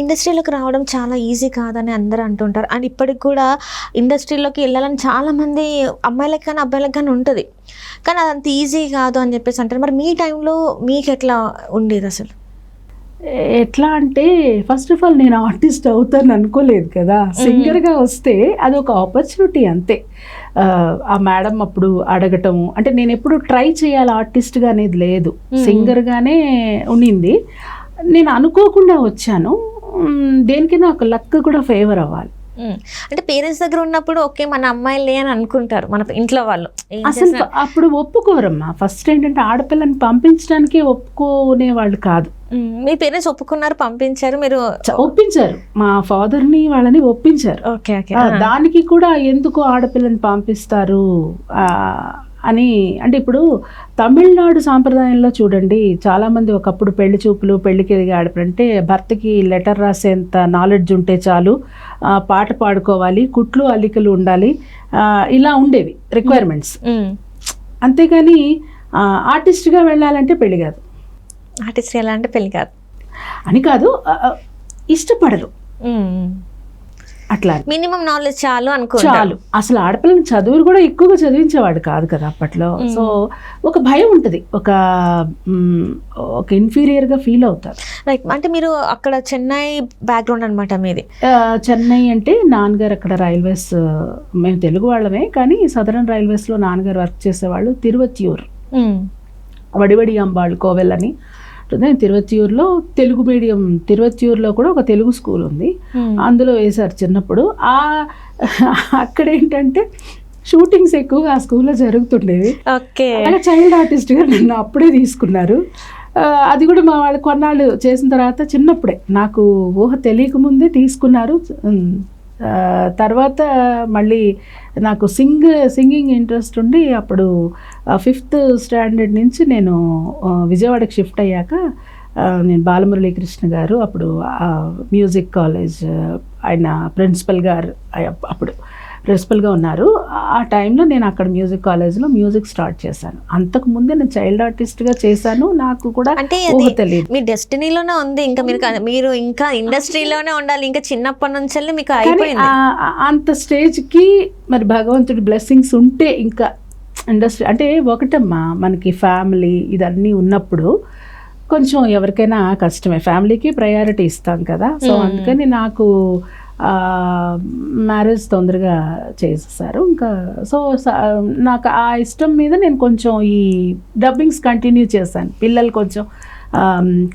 ఇండస్ట్రీలోకి రావడం చాలా ఈజీ కాదని అందరూ అంటుంటారు. అండ్ ఇప్పటికి కూడా ఇండస్ట్రీలోకి వెళ్ళాలని చాలామంది అమ్మాయిలకి కానీ అబ్బాయిలకి కానీ ఉంటుంది. కానీ అదంత ఈజీ కాదు అని చెప్పేసి అంటారు. మరి మీ టైంలో మీకు ఎట్లా ఉండేది అసలు? ఎట్లా అంటే ఫస్ట్ ఆఫ్ ఆల్ నేను ఆర్టిస్ట్ అవుతాను అనుకోలేదు కదా. సింగర్గా వస్తే అది ఒక ఆపర్చునిటీ అంతే. ఆ మేడం అప్పుడు అడగటము అంటే నేను ఎప్పుడు ట్రై చేయాలి ఆర్టిస్ట్గా అనేది లేదు, సింగర్గానే ఉండింది. నేను అనుకోకుండా వచ్చాను. దేనికైనా ఒక లక్ కూడా ఫేవర్ అవ్వాలి. అంటే పేరెంట్స్ దగ్గర ఉన్నప్పుడు ఓకే మన అమ్మాయిలే అని అనుకుంటారు మన ఇంట్లో వాళ్ళు. అసలు అప్పుడు ఒప్పుకోరమ్మా. ఫస్ట్ ఏంటంటే ఆడపిల్లని పంపించడానికి ఒప్పుకునే వాళ్ళు కాదు. మీ పేరెంట్స్ ఒప్పుకున్నారు, పంపించారు, మీరు ఒప్పించారు. మా ఫాదర్ని వాళ్ళని ఒప్పించారు. Okay okay. దానికి కూడా ఎందుకు ఆడపిల్లని పంపిస్తారు అని అంటే ఇప్పుడు తమిళనాడు సాంప్రదాయంలో చూడండి, చాలామంది ఒకప్పుడు పెళ్లి చూపులు పెళ్లికి ఎదిగే ఆడపిల్లంటే భర్తకి లెటర్ రాసేంత నాలెడ్జ్ ఉంటే చాలు, పాట పాడుకోవాలి, కుట్లు అల్లికలు ఉండాలి, ఇలా ఉండేవి రిక్వైర్మెంట్స్. అంతేగాని ఆర్టిస్ట్గా వెళ్ళాలంటే పెళ్లి కాదు, ఆర్టిస్ట్ ఎలా అంటే పెళ్లి కాదు అని కాదు, ఇష్టపడరు అట్లా. మినిమం నాలెడ్జ్ చాలు అనుకో చాలు. అసలు ఆడపిల్లని చదువులు కూడా ఎక్కువగా చదివించేవాడు కాదు కదా అప్పట్లో. సో ఒక భయం ఉంటుంది, ఒక ఇన్ఫీరియర్గా ఫీల్ అవుతారు. రైట్. అంటే మీరు అక్కడ చెన్నై బ్యాక్గ్రౌండ్ అనమాట మీది? చెన్నై అంటే నాన్నగారు అక్కడ రైల్వేస్, మేము తెలుగు వాళ్ళమే కానీ సదరన్ రైల్వేస్లో నాన్నగారు వర్క్ చేసేవాళ్ళు. తిరువత్యూర్, వడివడి అంబాళ్ కోవెల్ అని తిరువత్యూర్లో తెలుగు మీడియం. తిరువత్యూర్లో కూడా ఒక తెలుగు స్కూల్ ఉంది, అందులో వేశారు చిన్నప్పుడు. అక్కడ ఏంటంటే షూటింగ్స్ ఎక్కువగా ఆ స్కూల్లో జరుగుతుండేవి. అలాగే చైల్డ్ ఆర్టిస్ట్గా నన్ను అప్పుడే తీసుకున్నారు. అది కూడా మా వాళ్ళు కొన్నాళ్ళు చేసిన తర్వాత చిన్నప్పుడే, నాకు ఊహ తెలియకముందే తీసుకున్నారు. తర్వాత మళ్ళీ నాకు సింగింగ్ ఇంట్రెస్ట్ ఉండి అప్పుడు 5th స్టాండర్డ్ నుంచి నేను విజయవాడకి షిఫ్ట్ అయ్యాక నేను బాలమురళీకృష్ణ గారు అప్పుడు మ్యూజిక్ కాలేజ్ ఆయన ప్రిన్సిపల్గా ఉన్నారు. ఆ టైంలో నేను అక్కడ మ్యూజిక్ కాలేజ్లో మ్యూజిక్ స్టార్ట్ చేశాను. అంతకుముందే నేను చైల్డ్ ఆర్టిస్ట్గా చేశాను. నాకు కూడా తెలియదు, మీ డెస్టినీలోనే ఉంది. ఇంకా మీరు ఇంకా ఇండస్ట్రీలోనే ఉండాలి, ఇంకా చిన్నప్పటి నుంచి మీకు అయిపోయింది. అంత స్టేజ్కి మరి భగవంతుడి బ్లెస్సింగ్స్ ఉంటే ఇంకా ఇండస్ట్రీ అంటే ఒకటమ్మా, మనకి ఫ్యామిలీ ఇదన్నీ ఉన్నప్పుడు కొంచెం ఎవరికైనా కష్టమే. ఫ్యామిలీకి ప్రయారిటీ ఇస్తాం కదా. సో అందుకని నాకు మ్యారేజ్ తొందరగా చేసేసారు. ఇంకా సో నాకు ఆ ఇష్టం మీద నేను కొంచెం ఈ డబ్బింగ్స్ కంటిన్యూ చేశాను. పిల్లలు కొంచెం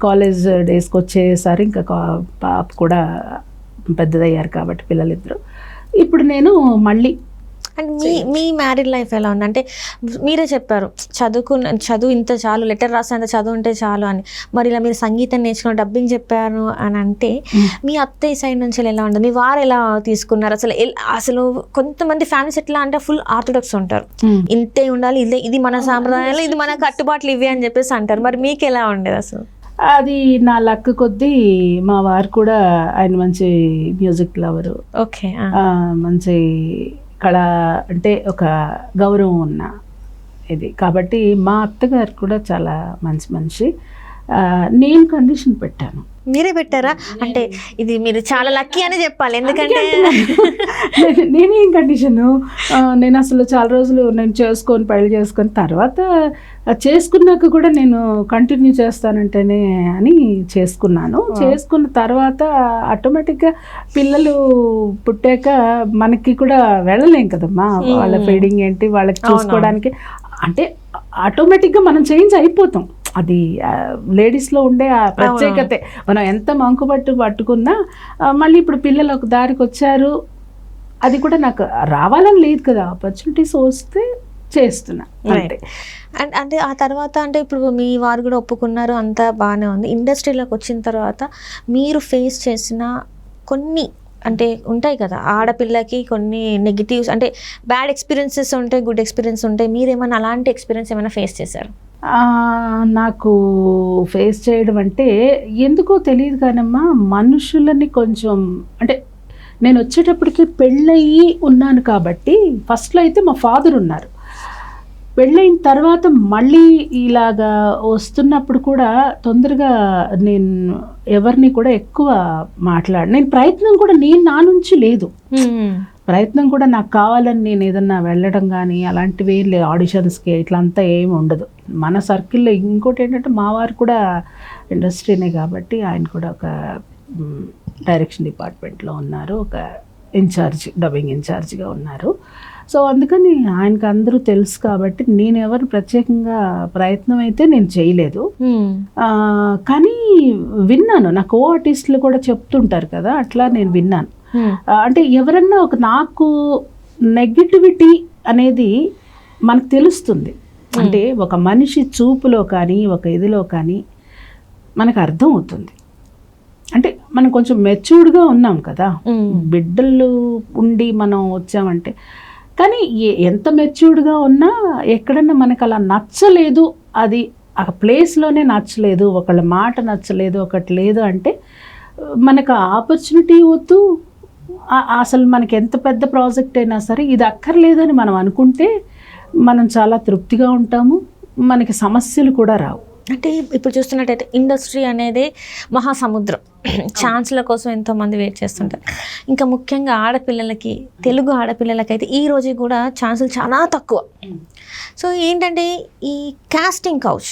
కాలేజ్ డేస్కి వచ్చేసారి, ఇంకా పాప కూడా పెద్దదయ్యారు కాబట్టి పిల్లలిద్దరు. ఇప్పుడు నేను మళ్ళీ అండ్ మీ మ్యారీడ్ లైఫ్ ఎలా ఉంది? అంటే మీరే చెప్పారు చదువు ఇంత చాలు, లెటర్ రాసేంత చదువు ఉంటే చాలు అని. మరి ఇలా మీరు సంగీతం నేర్చుకున్న, డబ్బింగ్ చెప్పారు అని అంటే మీ అత్తయ్య సైడ్ నుంచి ఎలా ఉండదు? మీ వారు ఎలా తీసుకున్నారు? అసలు కొంతమంది ఫ్యామిలీస్ ఎట్లా అంటే ఫుల్ ఆర్థోడాక్స్ ఉంటారు, ఇంతే ఉండాలి, ఇది మన సాంప్రదాయాలు, ఇది మన కట్టుబాట్లు ఇవి అని చెప్పేసి అంటారు. మరి మీకు ఎలా ఉండేది అసలు? అది నా లక్ కొద్దీ మా వారు కూడా ఆయన మంచి మ్యూజిక్ లవరు. ఓకే. మంచి కళ అంటే ఒక గౌరవం ఉన్న ఇది కాబట్టి మా అత్తగారు కూడా చాలా మంచి మనిషి. నేను కండిషన్ పెట్టాను. మీరే పెట్టారా? అంటే ఇది మీరు చాలా లక్కీ అని చెప్పాలి. ఎందుకంటే నేనేం కండిషను, నేను అసలు చాలా రోజులు నేను పెళ్లి చేసుకొని తర్వాత చేసుకున్నాక కూడా నేను కంటిన్యూ చేస్తానంటేనే అని చేసుకున్నాను. చేసుకున్న తర్వాత ఆటోమేటిక్గా పిల్లలు పుట్టాక మనకి కూడా వెళ్ళలేం కదమ్మా, వాళ్ళ ఫీడింగ్ ఏంటి వాళ్ళకి చూసుకోవడానికి. అంటే ఆటోమేటిక్గా మనం చేంజ్ అయిపోతాం. అది లేడీస్లో ఉండే ఆ ప్రత్యేకతే. మనం ఎంత పట్టుకున్నా మళ్ళీ ఇప్పుడు పిల్లలు ఒక దారికి వచ్చారు, అది కూడా నాకు రావాలని లేదు కదా, ఆపర్చునిటీస్ వస్తే చేస్తున్నా అంతే. అండ్ అంటే ఆ తర్వాత అంటే ఇప్పుడు మీ వారు కూడా ఒప్పుకున్నారు, అంతా బాగానే ఉంది. ఇండస్ట్రీలోకి వచ్చిన తర్వాత మీరు ఫేస్ చేసిన కొన్ని అంటే ఉంటాయి కదా, ఆడపిల్లకి కొన్ని నెగిటివ్స్ అంటే బ్యాడ్ ఎక్స్పీరియన్సెస్ ఉంటాయి, గుడ్ ఎక్స్పీరియన్స్ ఉంటాయి. మీరేమైనా అలాంటి ఎక్స్పీరియన్స్ ఏమైనా ఫేస్ చేశారు? నాకు ఫేస్ చేయడం అంటే ఎందుకో తెలియదు కానమ్మా, మనుషులని కొంచెం అంటే నేను వచ్చేటప్పటికి పెళ్ళయి ఉన్నాను కాబట్టి ఫస్ట్లో అయితే మా ఫాదర్ ఉన్నారు. పెళ్ళైన తర్వాత మళ్ళీ ఇలాగా వస్తున్నప్పుడు కూడా తొందరగా నేను ఎవరిని కూడా ఎక్కువ నేను ప్రయత్నం కూడా నా నుంచి లేదు. ప్రయత్నం కూడా నాకు కావాలని నేను ఏదన్నా వెళ్ళడం కానీ అలాంటివి ఏం లేదు. ఆడిషన్స్కి ఇట్లంతా ఏమి ఉండదు మన సర్కిల్లో. ఇంకోటి ఏంటంటే మా వారు కూడా ఇండస్ట్రీనే కాబట్టి ఆయన కూడా ఒక డైరెక్షన్ డిపార్ట్మెంట్లో ఉన్నారు, ఒక డబ్బింగ్ ఇన్ఛార్జ్గా ఉన్నారు. సో అందుకని ఆయనకు అందరూ తెలుసు కాబట్టి నేను ఎవరు ప్రత్యేకంగా ప్రయత్నం అయితే నేను చేయలేదు. కానీ విన్నాను, నా కో ఆర్టిస్టులు కూడా చెప్తుంటారు కదా, అట్లా నేను విన్నాను. అంటే ఎవరన్నా నాకు నెగటివిటీ అనేది మనకు తెలుస్తుంది. అంటే ఒక మనిషి చూపులో కానీ ఒక ఇదిలో కానీ మనకు అర్థం అవుతుంది. అంటే మనం కొంచెం మెచ్యూర్డ్గా ఉన్నాం కదా, బిడ్డలు ఉండి మనం వచ్చామంటే. కానీ ఎంత మెచ్యూర్డ్గా ఉన్నా ఎక్కడన్నా మనకు అలా నచ్చలేదు, అది ఆ ప్లేస్లోనే నచ్చలేదు, ఒకళ్ళ మాట నచ్చలేదు, ఒకటి లేదు అంటే మనకు ఆపర్చునిటీ వద్దు. అసలు మనకి ఎంత పెద్ద ప్రాజెక్ట్ అయినా సరే ఇది అక్కర్లేదని మనం అనుకుంటే మనం చాలా తృప్తిగా ఉంటాము, మనకి సమస్యలు కూడా రావు. అంటే ఇప్పుడు చూస్తున్నట్టయితే ఇండస్ట్రీ అనేది మహాసముద్రం, ఛాన్స్ల కోసం ఎంతోమంది వెయిట్ చేస్తుంటారు. ఇంకా ముఖ్యంగా ఆడపిల్లలకి, తెలుగు ఆడపిల్లలకైతే ఈ రోజు కూడా ఛాన్సులు చాలా తక్కువ. సో ఏంటంటే ఈ కాస్టింగ్ కౌచ్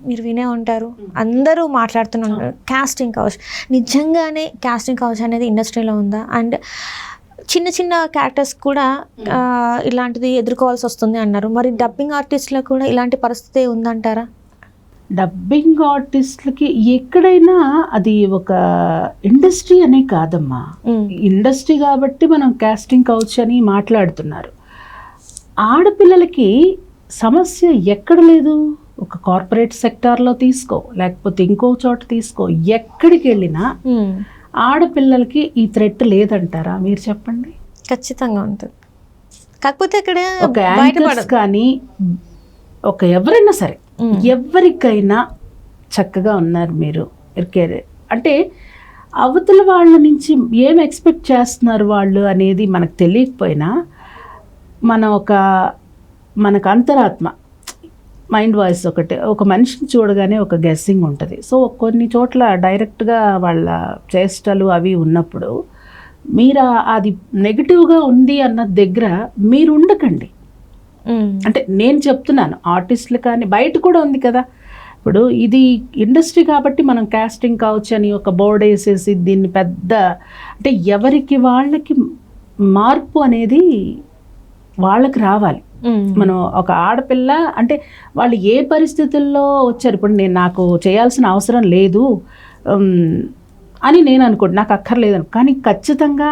మీరు వినే ఉంటారు, అందరూ మాట్లాడుతున్నారు. కాస్టింగ్ కౌచ్ నిజంగానే కాస్టింగ్ కౌచ్ అనేది ఇండస్ట్రీలో ఉందా? అండ్ చిన్న చిన్న క్యారెక్టర్స్ కూడా ఇలాంటిది ఎదుర్కోవాల్సి వస్తుంది అన్నారు. మరి డబ్బింగ్ ఆర్టిస్టులకు కూడా ఇలాంటి పరిస్థితి ఉందంటారా? డబ్బింగ్ ఆర్టిస్టులకి ఎక్కడైనా అది ఒక ఇండస్ట్రీ అనే కాదమ్మా. ఇండస్ట్రీ కాబట్టి మనం కాస్టింగ్ కౌచ్ అని మాట్లాడుతున్నారు. ఆడపిల్లలకి సమస్య ఎక్కడ లేదు. ఒక కార్పొరేట్ సెక్టార్లో తీసుకో, లేకపోతే ఇంకో చోట తీసుకో, ఎక్కడికి వెళ్ళినా ఆడపిల్లలకి ఈ థ్రెట్ లేదంటారా మీరు చెప్పండి? ఖచ్చితంగా ఉంటుంది. కాకపోతే ఇక్కడ ఒక యాంకర్స్ కానీ ఒక ఎవరైనా సరే ఎవరికైనా చక్కగా ఉన్నారు మీరు అంటే అవతల వాళ్ళ నుంచి ఏం ఎక్స్పెక్ట్ చేస్తున్నారు వాళ్ళు అనేది మనకు తెలియకపోయినా మనకు అంతరాత్మ మైండ్ వాయిస్ ఒక మనిషిని చూడగానే ఒక గెస్సింగ్ ఉంటుంది. సో కొన్ని చోట్ల డైరెక్ట్గా వాళ్ళ చేష్టలు అవి ఉన్నప్పుడు మీరు అది నెగిటివ్గా ఉంది అన్న దగ్గర మీరు ఉండకండి. అంటే నేను చెప్తున్నాను ఆర్టిస్టులు కానీ బయట కూడా ఉంది కదా. ఇప్పుడు ఇది ఇండస్ట్రీ కాబట్టి మనం కాస్టింగ్ కౌచ్ అని ఒక బోర్డు వేసేసి దీన్ని పెద్ద అంటే ఎవరికి వాళ్ళకి మార్పు అనేది వాళ్ళకి రావాలి. మనం ఒక ఆడపిల్ల అంటే వాళ్ళు ఏ పరిస్థితుల్లో వచ్చారు, ఇప్పుడు నాకు చేయాల్సిన అవసరం లేదు అని నేను అనుకోండి, నాకు అక్కర్లేదని, కానీ ఖచ్చితంగా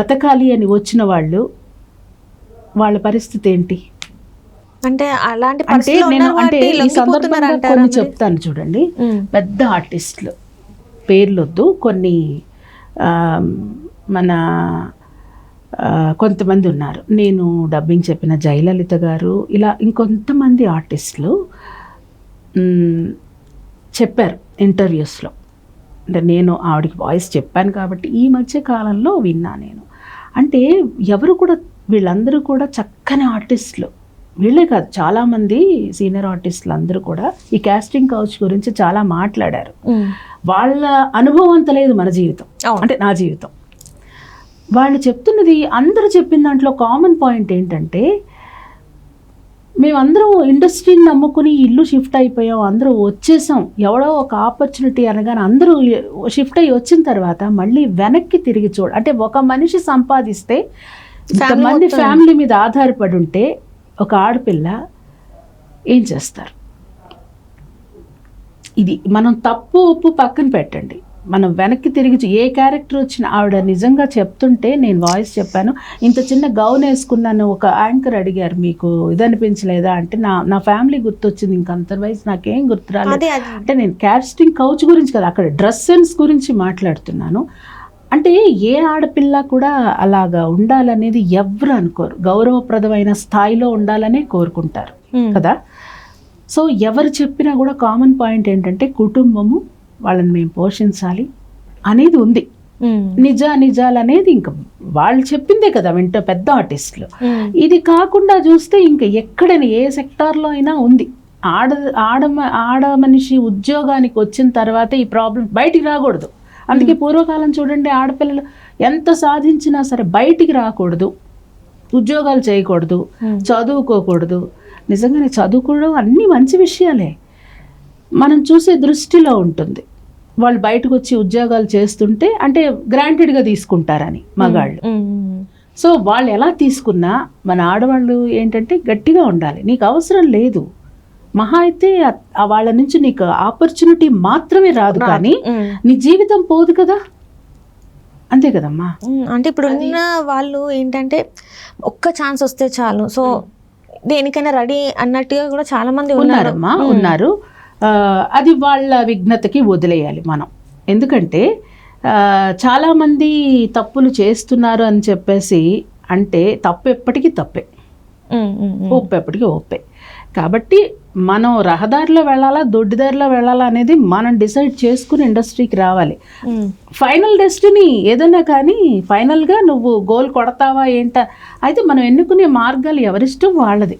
బతకాలి అని వచ్చిన వాళ్ళ పరిస్థితి ఏంటి అంటే అలాంటి అంటే నేను అంటే ఈ సందర్భంగా కొన్ని చెప్తాను చూడండి. పెద్ద ఆర్టిస్టులు పేర్లొద్దు, కొన్ని మన కొంతమంది ఉన్నారు. నేను డబ్బింగ్ చెప్పిన జయలలిత గారు, ఇలా ఇంకొంతమంది ఆర్టిస్టులు చెప్పారు ఇంటర్వ్యూస్లో. అంటే నేను ఆవిడకి వాయిస్ చెప్పాను కాబట్టి ఈ మధ్య కాలంలో విన్నా నేను. అంటే ఎవరు కూడా వీళ్ళందరూ కూడా చక్కని ఆర్టిస్టులు, వీళ్ళే కాదు చాలామంది సీనియర్ ఆర్టిస్టులు అందరూ కూడా ఈ కాస్టింగ్ కౌచ్ గురించి చాలా మాట్లాడారు. వాళ్ళ అనుభవం అంత లేదు మన జీవితం, అంటే నా జీవితం. వాళ్ళు చెప్తున్నది అందరూ చెప్పిన దాంట్లో కామన్ పాయింట్ ఏంటంటే మేమందరం ఇండస్ట్రీని నమ్ముకుని ఇల్లు షిఫ్ట్ అయిపోయాం, అందరూ వచ్చేసాం, ఎవడో ఒక ఆపర్చునిటీ అనగానే అందరూ షిఫ్ట్ అయ్యి వచ్చిన తర్వాత మళ్ళీ వెనక్కి తిరిగి అంటే ఒక మనిషి సంపాదిస్తే ఇంతమంది ఫ్యామిలీ మీద ఆధారపడి ఉంటే ఒక ఆడపిల్ల ఏం చేస్తారు? ఇది మనం తప్పు ఒప్పు పక్కన పెట్టండి, మనం వెనక్కి తిరిగి ఏ క్యారెక్టర్ వచ్చినా ఆవిడ నిజంగా చెప్తుంటే నేను వాయిస్ చెప్పాను, ఇంత చిన్న గౌన్ వేసుకున్నాను, ఒక యాంకర్ అడిగారు మీకు ఇది అనిపించలేదా అంటే నా ఫ్యామిలీ గుర్తొచ్చింది, ఇంక అదర్వైజ్ నాకేం గుర్తు రాలేదు. అంటే నేను కాస్టింగ్ కౌచ్ గురించి కదా, అక్కడ డ్రెస్ సెన్స్ గురించి మాట్లాడుతున్నాను. అంటే ఏ ఆడపిల్ల కూడా అలాగా ఉండాలనేది ఎవరు అనుకోరు, గౌరవప్రదమైన స్థాయిలో ఉండాలనే కోరుకుంటారు కదా. సో ఎవరు చెప్పినా కూడా కామన్ పాయింట్ ఏంటంటే కుటుంబము, వాళ్ళని మేము పోషించాలి అనేది ఉంది. నిజాలు అనేది ఇంకా వాళ్ళు చెప్పిందే కదా వింటే పెద్ద ఆర్టిస్టులు. ఇది కాకుండా చూస్తే ఇంకా ఎక్కడైనా ఏ సెక్టార్లో అయినా ఉంది. ఆడ మనిషి ఉద్యోగానికి వచ్చిన తర్వాత ఈ ప్రాబ్లం బయటికి రాకూడదు. అందుకే పూర్వకాలం చూడండి, ఆడపిల్లలు ఎంత సాధించినా సరే బయటికి రాకూడదు, ఉద్యోగాలు చేయకూడదు, చదువుకోకూడదు. నిజంగానే చదువుకోవడం అన్నీ మంచి విషయాలే, మనం చూసే దృష్టిలో ఉంటుంది. వాళ్ళు బయటకు వచ్చి ఉద్యోగాలు చేస్తుంటే అంటే గ్రాంటెడ్గా తీసుకుంటారని మగాళ్ళు. సో వాళ్ళు ఎలా తీసుకున్నా మన ఆడవాళ్ళు ఏంటంటే గట్టిగా ఉండాలి. నీకు అవసరం లేదు, మహా అయితే వాళ్ళ నుంచి నీకు ఆపర్చునిటీ మాత్రమే రాదు, కానీ నీ జీవితం పోదు కదా. అంతే కదమ్మా. అంటే ఇప్పుడు ఉన్న వాళ్ళు ఏంటంటే ఒక్క ఛాన్స్ వస్తే చాలు, సో దేనికైనా రెడీ అన్నట్టుగా కూడా చాలా మంది ఉన్నారమ్మా, ఉన్నారు. అది వాళ్ళ విఘ్నతకి వదిలేయాలి మనం. ఎందుకంటే చాలామంది తప్పులు చేస్తున్నారు అని చెప్పేసి అంటే తప్పు ఎప్పటికీ తప్పే, ఒప్పు ఎప్పటికీ ఒప్పే. కాబట్టి మనం రహదారిలో వెళ్ళాలా దొడ్డిదారిలో వెళ్ళాలా అనేది మనం డిసైడ్ చేసుకుని ఇండస్ట్రీకి రావాలి. ఫైనల్ డెస్టినీ ఏదైనా కానీ ఫైనల్గా నువ్వు గోల్ కొడతావా ఏంటా అయితే మనం ఎన్నుకునే మార్గాలు ఎవరిష్టం వాళ్ళది.